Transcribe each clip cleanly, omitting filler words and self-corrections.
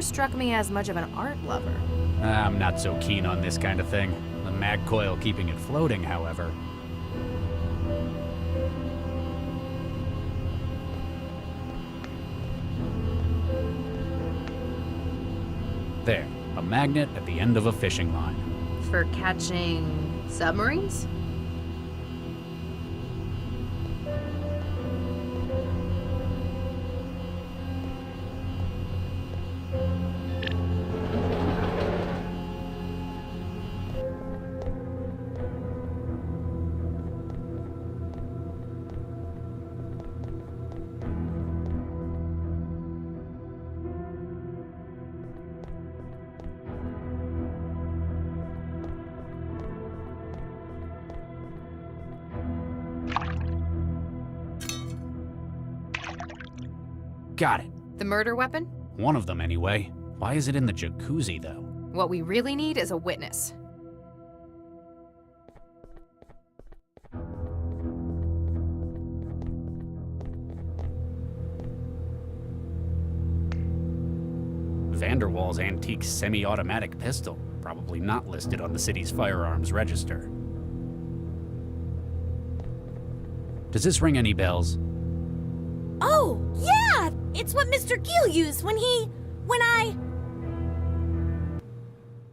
struck me as much of an art lover. I'm not so keen on this kind of thing. The mag coil keeping it floating, however. There, a magnet at the end of a fishing line. For catching submarines? Got it. The murder weapon? One of them, anyway. Why is it in the jacuzzi, though? What we really need is a witness. Vanderwall's antique semi-automatic pistol. Probably not listed on the city's firearms register. Does this ring any bells? Oh, yeah! It's what Mr. Gill used when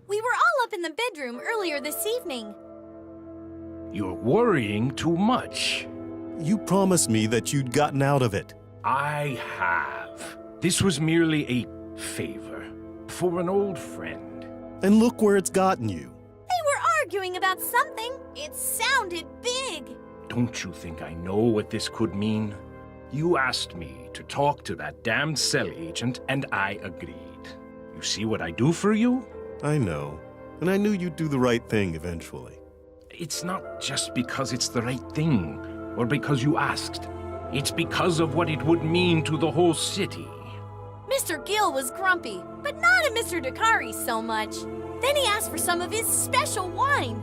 We were all up in the bedroom earlier this evening. You're worrying too much. You promised me that you'd gotten out of it. I have. This was merely a favor for an old friend. And look where it's gotten you. They were arguing about something. It sounded big. Don't you think I know what this could mean? You asked me to talk to that damned cell agent, and I agreed. You see what I do for you? I know. And I knew you'd do the right thing eventually. It's not just because it's the right thing, or because you asked. It's because of what it would mean to the whole city. Mr. Gill was grumpy, but not at Mr. Dakari so much. Then he asked for some of his special wine.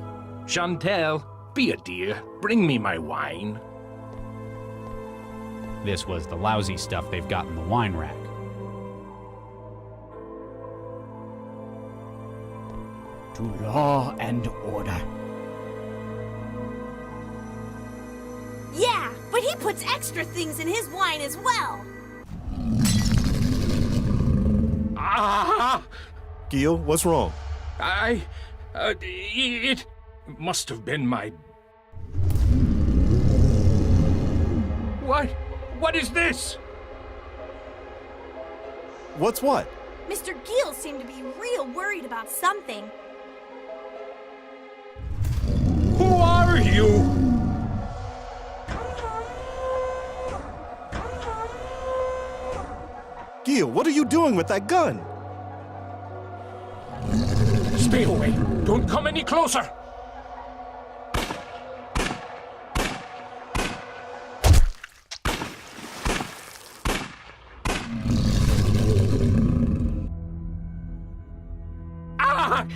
Chantel, be a dear. Bring me my wine. This was the lousy stuff they've got in the wine rack. To law and order. Yeah, but he puts extra things in his wine as well. Ah! Gil, what's wrong? It must have been my... What is this? What's what? Mr. Gill seemed to be real worried about something. Who are you? Gil, what are you doing with that gun? Stay away. Don't come any closer.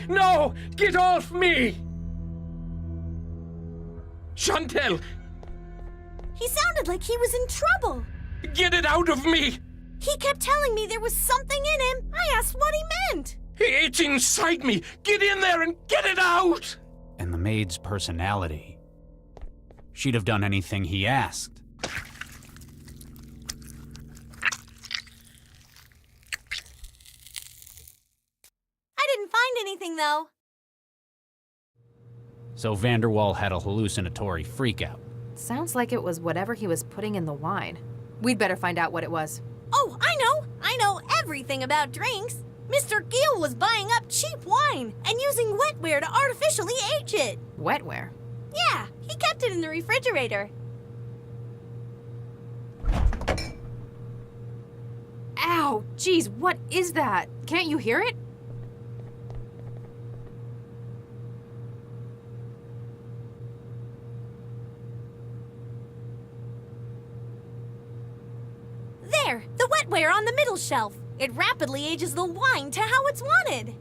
No! Get off me! Chantel! He sounded like he was in trouble. Get it out of me! He kept telling me there was something in him. I asked what he meant. It's inside me! Get in there and get it out! And the maid's personality. She'd have done anything he asked. Anything though. So Vanderwall had a hallucinatory freakout. Sounds like it was whatever he was putting in the wine. We'd better find out what it was. Oh, I know everything about drinks. Mr. Gill was buying up cheap wine and using wetware to artificially age it. Wetware? Yeah, he kept it in the refrigerator. Ow, geez, what is that? Can't you hear it? There, the wetware on the middle shelf. It rapidly ages the wine to how it's wanted.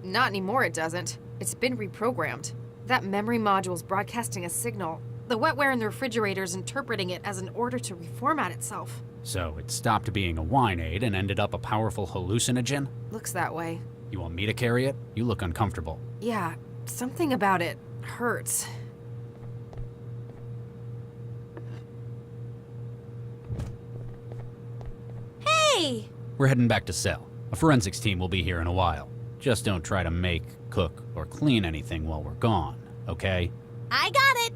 Not anymore, it doesn't. It's been reprogrammed. That memory module's broadcasting a signal. The wetware in the refrigerator's interpreting it as an order to reformat itself. So it stopped being a wine aid and ended up a powerful hallucinogen? Looks that way. You want me to carry it? You look uncomfortable. Yeah, something about it hurts. Hey! We're heading back to cell. A forensics team will be here in a while. Just don't try to make, cook, or clean anything while we're gone, okay? I got it!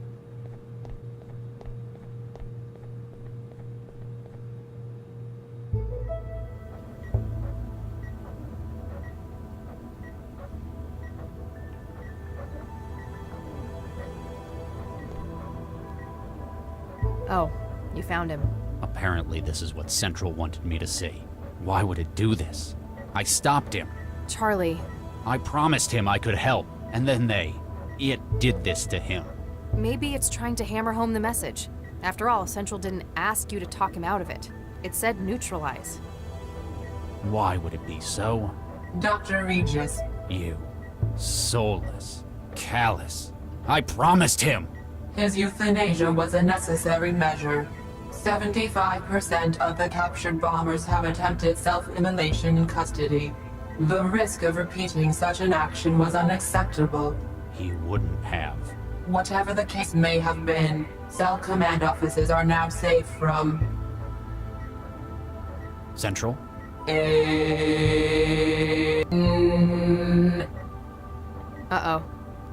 Oh, you found him. Apparently this is what Central wanted me to see. Why would it do this? I stopped him. Charlie, I promised him I could help, and then it did this to him. maybe it's trying to hammer home the message. After all, Central didn't ask you to talk him out of it. It said neutralize. Why would it be so? Dr. Regis, You, soulless, callous. I promised him! his euthanasia was a necessary measure. 75% of the captured bombers have attempted self-immolation in custody. The risk of repeating such an action was unacceptable. He wouldn't have. Whatever the case may have been, cell command offices are now safe from... Central? Uh-oh.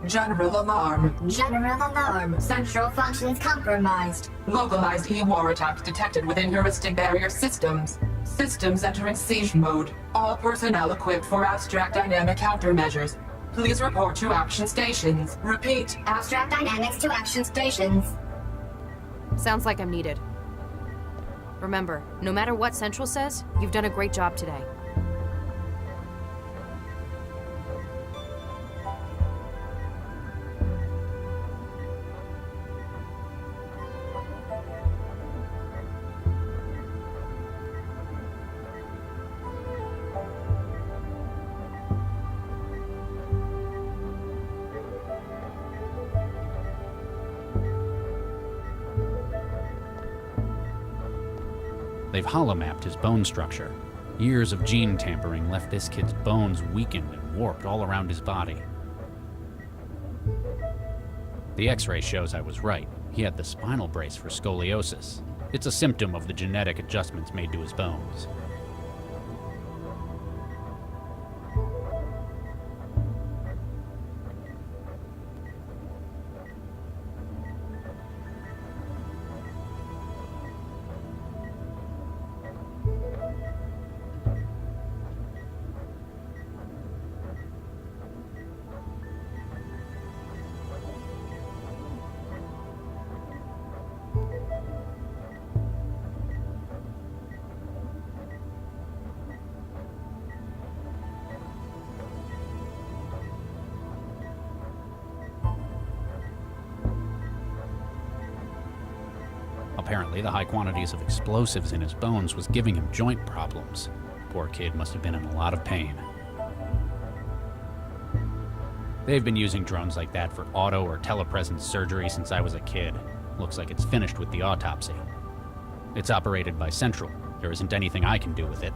General alarm. General alarm. Central functions compromised. Localized E-war attacks detected within heuristic barrier systems. Systems entering siege mode. All personnel equipped for abstract dynamic countermeasures. Please report to action stations. Repeat. Abstract dynamics to action stations. Sounds like I'm needed. Remember, no matter what Central says, you've done a great job today. They've holomapped his bone structure. Years of gene tampering left this kid's bones weakened and warped all around his body. The X-ray shows I was right. He had the spinal brace for scoliosis. It's a symptom of the genetic adjustments made to his bones. Apparently, the high quantities of explosives in his bones was giving him joint problems. Poor kid must have been in a lot of pain. They've been using drones like that for auto or telepresence surgery since I was a kid. Looks like it's finished with the autopsy. It's operated by Central. There isn't anything I can do with it.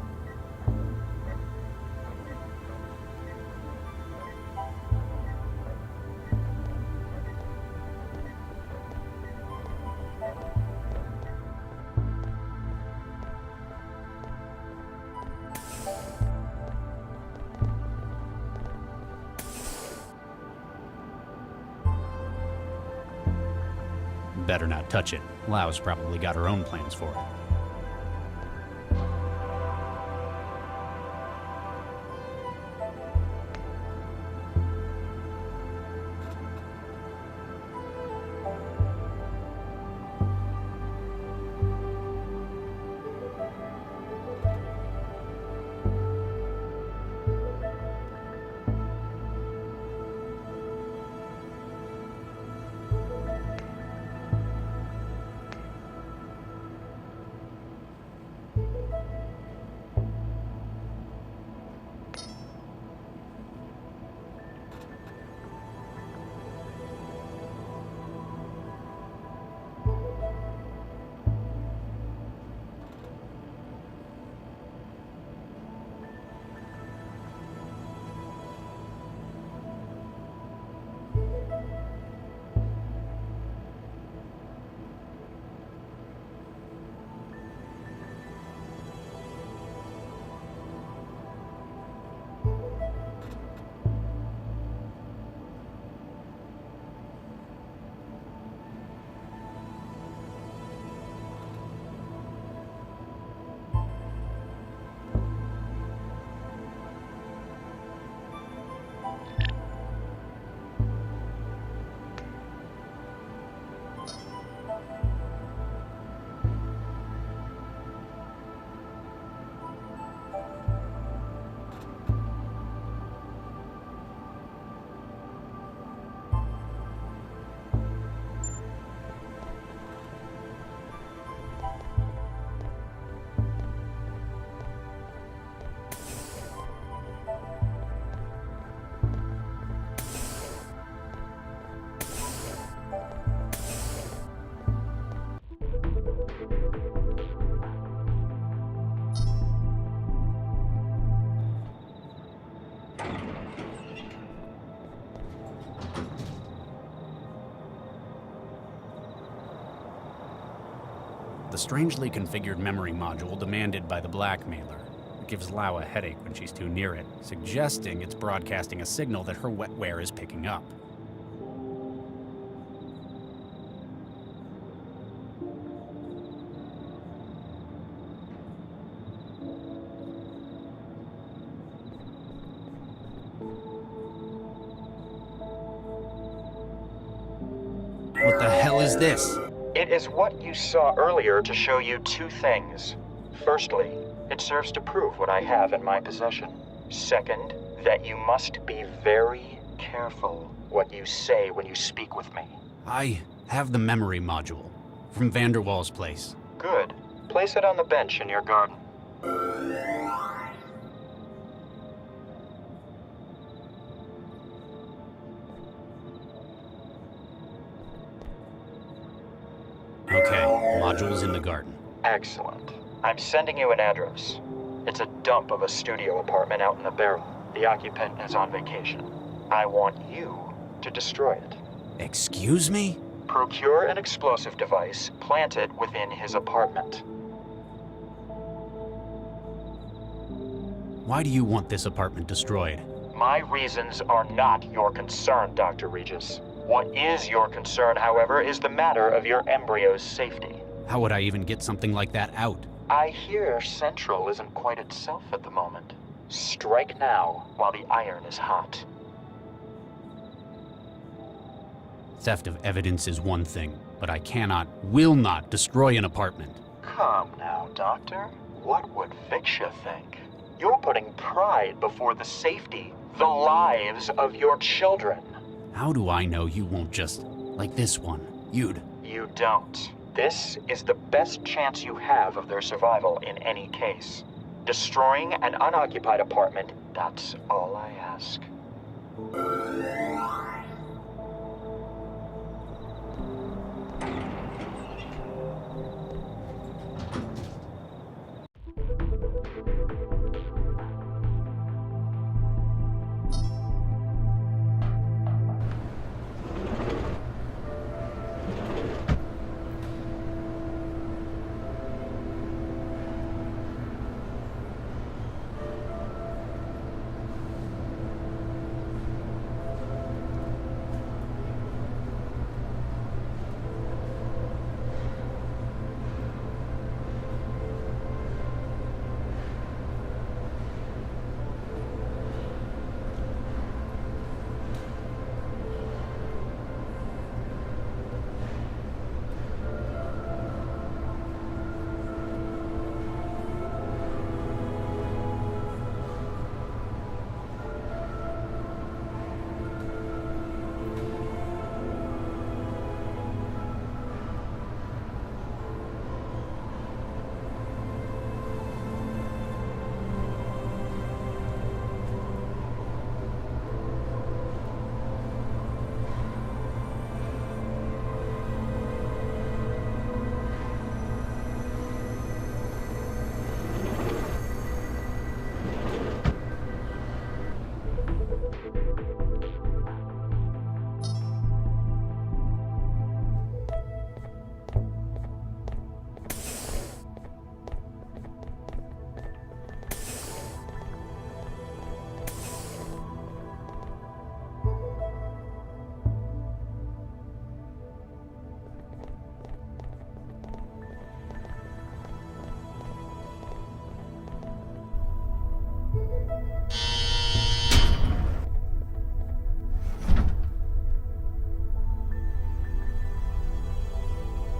Better not touch it. Lau's probably got her own plans for it. the strangely configured memory module demanded by the blackmailer. It gives Lau a headache when she's too near it, suggesting it's broadcasting a signal that her wetware is picking up. What the hell is this? It is what you saw earlier to show you two things. Firstly, it serves to prove what I have in my possession. Second, that you must be very careful what you say when you speak with me. I have the memory module from Vanderwall's place. Good. Place it on the bench in your garden. Okay, module's in the garden. Excellent. I'm sending you an address. It's a dump of a studio apartment out in the barrel. The occupant is on vacation. I want you to destroy it. Excuse me? Procure an explosive device, plant it within his apartment. Why do you want this apartment destroyed? My reasons are not your concern, Dr. Regis. What is your concern, however, is the matter of your embryo's safety. How would I even get something like that out? I hear Central isn't quite itself at the moment. Strike now while the iron is hot. Theft of evidence is one thing, but I will not destroy an apartment. Come now, Doctor. What would Viksha think? You're putting pride before the safety, the lives of your children. How do I know you won't just, like this one, You don't. This is the best chance you have of their survival in any case. Destroying an unoccupied apartment, that's all I ask.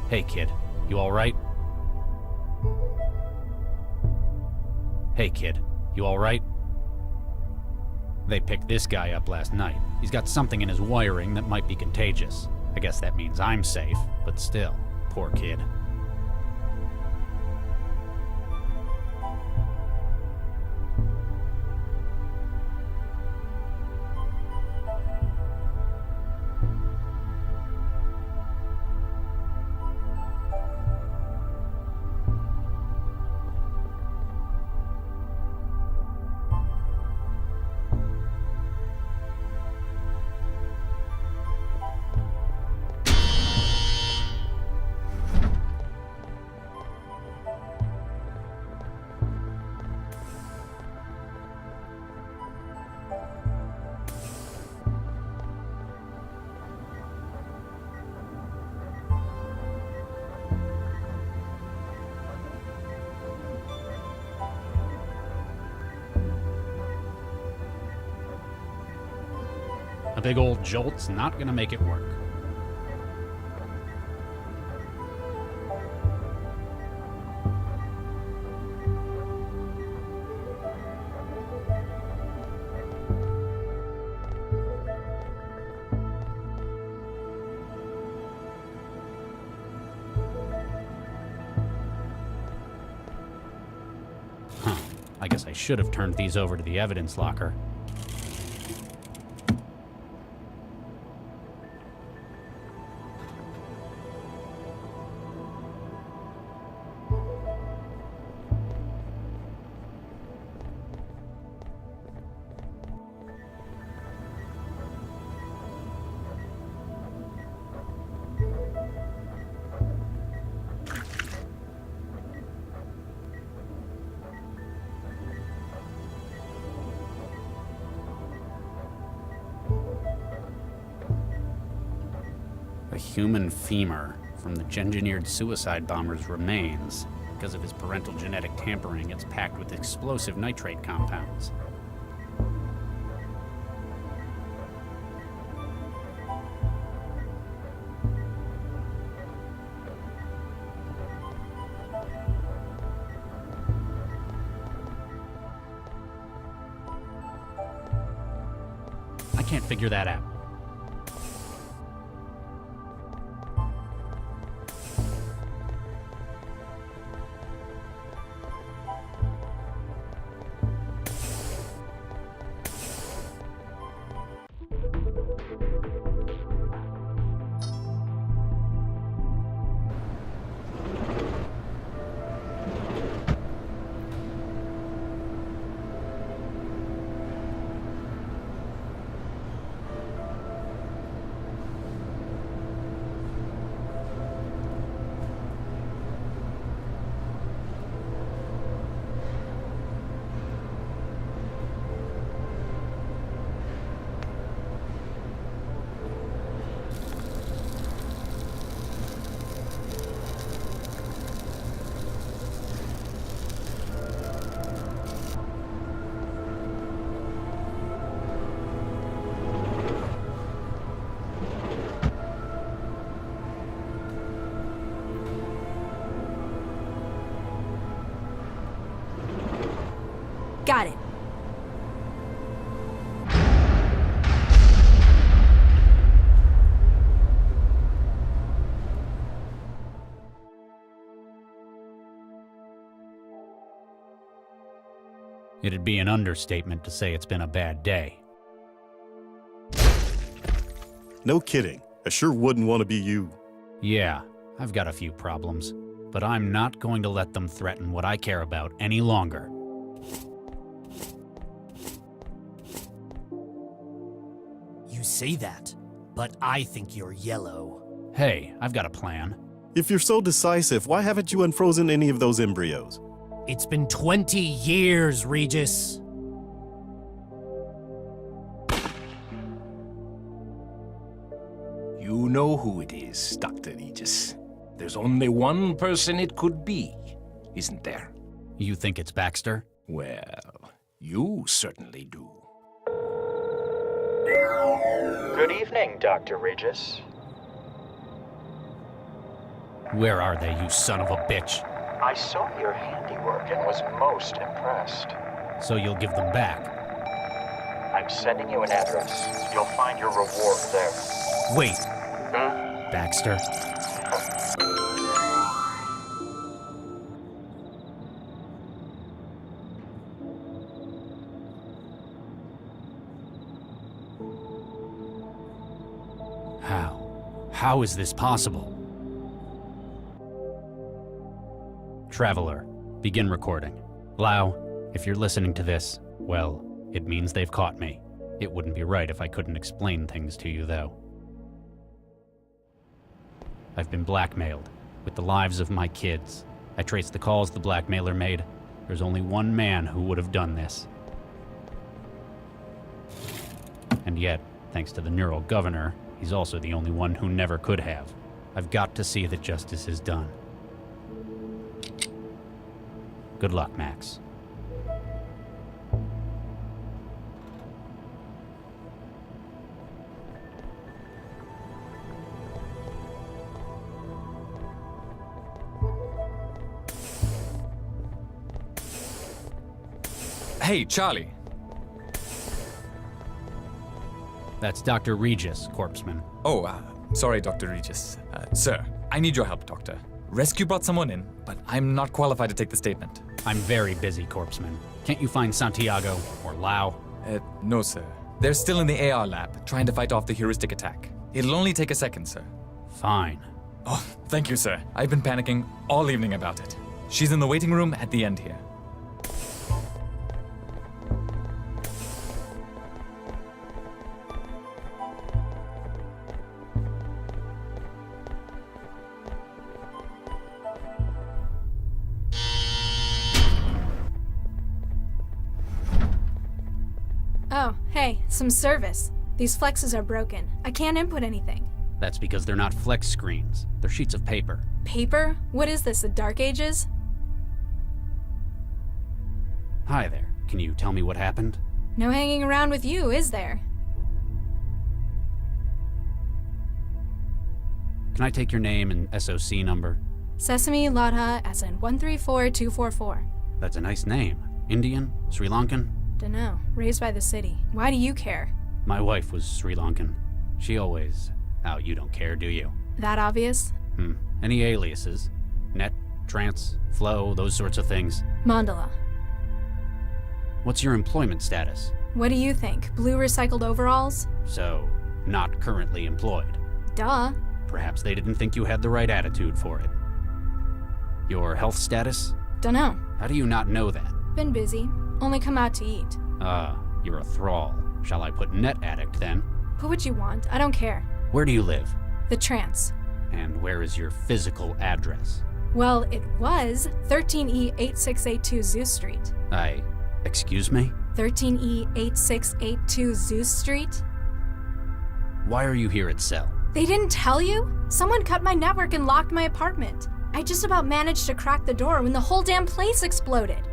Hey kid, you alright? Hey kid, you alright? They picked this guy up last night. He's got something in his wiring that might be contagious. I guess that means I'm safe, but still, poor kid. A big old jolt's not gonna make it work. I guess I should have turned these over to the evidence locker. A human femur from the engineered suicide bomber's remains. Because of his parental genetic tampering, it's packed with explosive nitrate compounds. I can't figure that out. Got it. It'd be an understatement to say it's been a bad day. No kidding. I sure wouldn't want to be you. Yeah, I've got a few problems, but I'm not going to let them threaten what I care about any longer. You say that, but I think you're yellow. Hey, I've got a plan. If you're so decisive, why haven't you unfrozen any of those embryos? It's been 20 years, Regis. You know who it is, Dr. Regis. There's only one person it could be, isn't there? You think it's Baxter? Well, you certainly do. Good evening, Dr. Regis. Where are they, you son of a bitch? I saw your handiwork and was most impressed. So you'll give them back? I'm sending you an address. You'll find your reward there. Wait. Baxter? How is this possible? Traveler, begin recording. Lau, if you're listening to this, well, it means they've caught me. It wouldn't be right if I couldn't explain things to you, though. I've been blackmailed, with the lives of my kids. I traced the calls the blackmailer made. There's only one man who would have done this. And yet, thanks to the neural governor, he's also the only one who never could have. I've got to see that justice is done. Good luck, Max. Hey, Charlie. That's Dr. Regis, Corpseman. Oh, sorry, Dr. Regis. Sir, I need your help, Doctor. Rescue brought someone in, but I'm not qualified to take the statement. I'm very busy, Corpseman. Can't you find Santiago or Lau? No, sir. They're still in the AR lab, trying to fight off the heuristic attack. It'll only take a second, sir. Fine. Oh, thank you, sir. I've been panicking all evening about it. She's in the waiting room at the end here. Oh, hey, some service. These flexes are broken. I can't input anything. That's because they're not flex screens. They're sheets of paper. Paper? What is this, the Dark Ages? Hi there. Can you tell me what happened? No hanging around with you, is there? Can I take your name and SOC number? Sesame Ladha SN 134244. That's a nice name. Indian? Sri Lankan? Dunno. Raised by the city. Why do you care? My wife was Sri Lankan. She always... Oh, you don't care, do you? That obvious? Any aliases? Net, trance, flow, those sorts of things? Mandala. What's your employment status? What do you think? Blue recycled overalls? So, not currently employed. Duh. Perhaps they didn't think you had the right attitude for it. Your health status? Dunno. How do you not know that? Been busy. Only come out to eat. You're a thrall. Shall I put net addict then? Put what you want. I don't care. Where do you live? The trance. And where is your physical address? Well, it was 13E8682 Zeus Street. Excuse me? 13E8682 Zeus Street? Why are you here at Cell? They didn't tell you? Someone cut my network and locked my apartment. I just about managed to crack the door when the whole damn place exploded.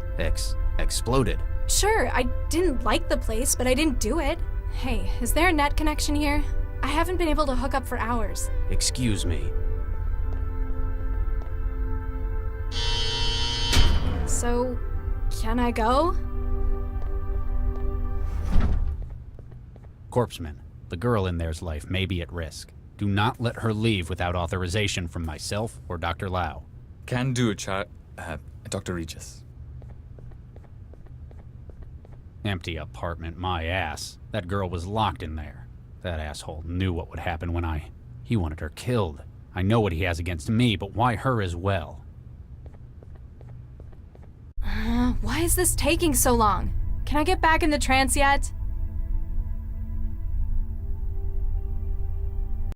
Exploded? Sure, I didn't like the place, but I didn't do it. Hey, is there a net connection here? I haven't been able to hook up for hours. Excuse me. So, can I go? Corpseman, the girl in there's life may be at risk. Do not let her leave without authorization from myself or Dr. Lau. Can do, Dr. Regis. Empty apartment, my ass. That girl was locked in there. That asshole knew what would happen when he wanted her killed. I know what he has against me, but why her as well? Why is this taking so long? Can I get back in the trance yet?